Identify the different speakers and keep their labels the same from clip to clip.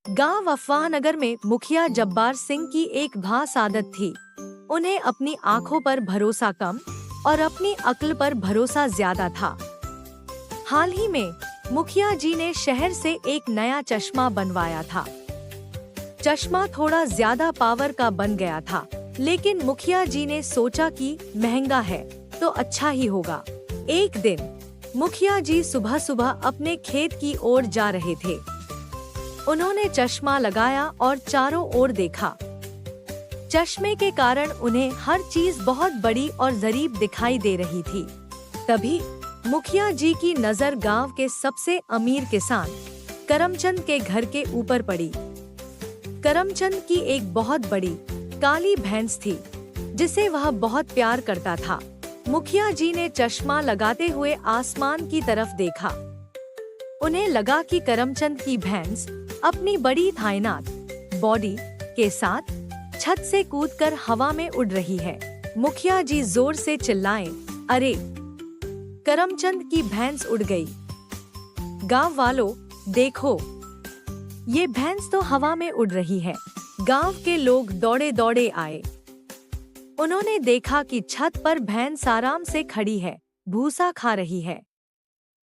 Speaker 1: गांव अफवाहनगर में मुखिया जब्बार सिंह की एक खास आदत थी। उन्हें अपनी आंखों पर भरोसा कम और अपनी अक्ल पर भरोसा ज्यादा था। हाल ही में मुखिया जी ने शहर से एक नया चश्मा बनवाया था। चश्मा थोड़ा ज्यादा पावर का बन गया था, लेकिन मुखिया जी ने सोचा कि महंगा है तो अच्छा ही होगा। एक दिन मुखिया जी सुबह सुबह अपने खेत की ओर जा रहे थे। उन्होंने चश्मा लगाया और चारों ओर देखा। चश्मे के कारण उन्हें हर चीज बहुत बड़ी और करीब दिखाई दे रही थी। तभी मुखिया जी की नजर गांव के सबसे अमीर किसान करमचंद के घर के ऊपर पड़ी। करमचंद की एक बहुत बड़ी काली भैंस थी, जिसे वह बहुत प्यार करता था। मुखिया जी ने चश्मा लगाते हुए आसमान की तरफ देखा। उन्हें लगा कि करमचंद की भैंस अपनी बड़ी थाइनात बॉडी के साथ छत से कूदकर हवा में उड़ रही है। मुखिया जी जोर से चिल्लाए, अरे! करमचंद की भैंस उड़ गई। गांव वालों, देखो, ये भैंस तो हवा में उड़ रही है। गांव के लोग दौड़े दौड़े आए। उन्होंने देखा कि छत पर भैंस आराम से खड़ी है, भूसा खा रही है,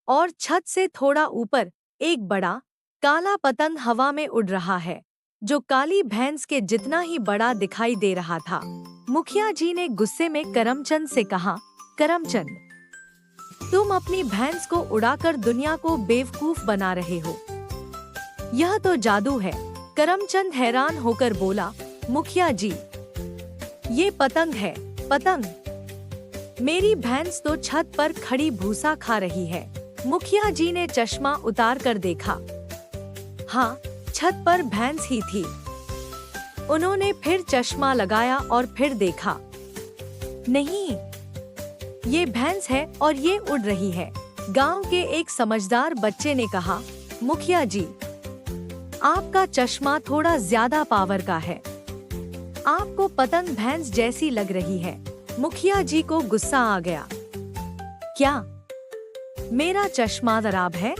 Speaker 1: और छत से थोड़ा ऊपर एक बड़ा काला पतंग हवा में उड़ रहा है, जो काली भैंस के जितना ही बड़ा दिखाई दे रहा था। मुखिया जी ने गुस्से में करमचंद से कहा, करमचंद, तुम अपनी भैंस को उड़ाकर दुनिया को बेवकूफ बना रहे हो। यह तो जादू है। करमचंद हैरान होकर बोला, मुखिया जी, ये पतंग है, पतंग। मेरी भैंस तो छत पर खड़ी भूसा खा रही है। मुखिया जी ने चश्मा उतार कर देखा। हाँ, छत पर भैंस ही थी। उन्होंने फिर चश्मा लगाया और फिर देखा। नहीं, ये भैंस है और ये उड़ रही है। गांव के एक समझदार बच्चे ने कहा, मुखिया जी, आपका चश्मा थोड़ा ज्यादा पावर का है। आपको पतंग भैंस जैसी लग रही है। मुखिया जी को गुस्सा आ गया। क्या मेरा चश्मा खराब है?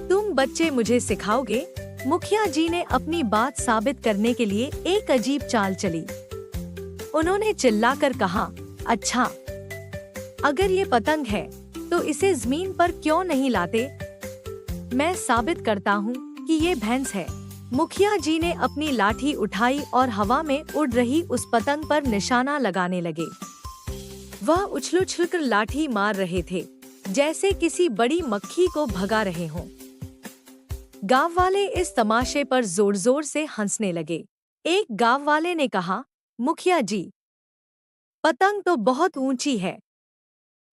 Speaker 1: तुम बच्चे मुझे सिखाओगे? मुखिया जी ने अपनी बात साबित करने के लिए एक अजीब चाल चली। उन्होंने चिल्लाकर कहा, अच्छा, अगर ये पतंग है तो इसे जमीन पर क्यों नहीं लाते? मैं साबित करता हूँ कि ये भैंस है। मुखिया जी ने अपनी लाठी उठाई और हवा में उड़ रही उस पतंग पर निशाना लगाने लगे। वह उछल-उछलकर लाठी मार रहे थे, जैसे किसी बड़ी मक्खी को भगा रहे हों। गांव वाले इस तमाशे पर जोर जोर से हंसने लगे। एक गांव वाले ने कहा, मुखिया जी, पतंग तो बहुत ऊंची है,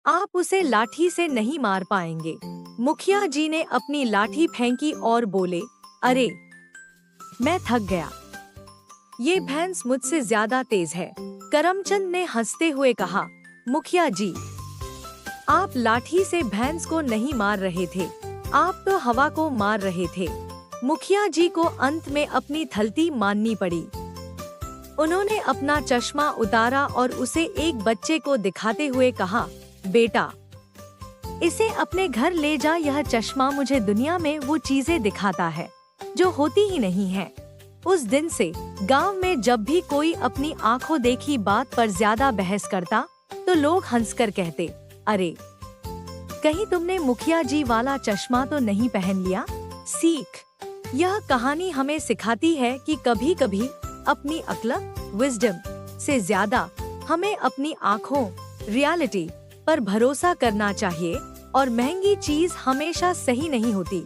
Speaker 1: आप उसे लाठी से नहीं मार पाएंगे। मुखिया जी ने अपनी लाठी फेंकी और बोले, अरे! मैं थक गया। ये भैंस मुझसे ज्यादा तेज है। करमचंद ने हंसते हुए कहा, मुखिया जी, आप लाठी से भैंस को नहीं मार रहे थे, आप तो हवा को मार रहे थे। मुखिया जी को अंत में अपनी गलती माननी पड़ी। उन्होंने अपना चश्मा उतारा और उसे एक बच्चे को दिखाते हुए कहा, बेटा, इसे अपने घर ले जा। यह चश्मा मुझे दुनिया में वो चीजें दिखाता है जो होती ही नहीं है। उस दिन से गांव में जब भी कोई अपनी आंखों देखी बात पर ज्यादा बहस करता, तो लोग हंसकर कहते, अरे! कहीं तुमने मुखिया जी वाला चश्मा तो नहीं पहन लिया? सीख। यह कहानी हमें सिखाती है कि कभी कभी अपनी अक्ल, विजडम से ज्यादा हमें अपनी आँखों, रियलिटी पर भरोसा करना चाहिए, और महंगी चीज हमेशा सही नहीं होती।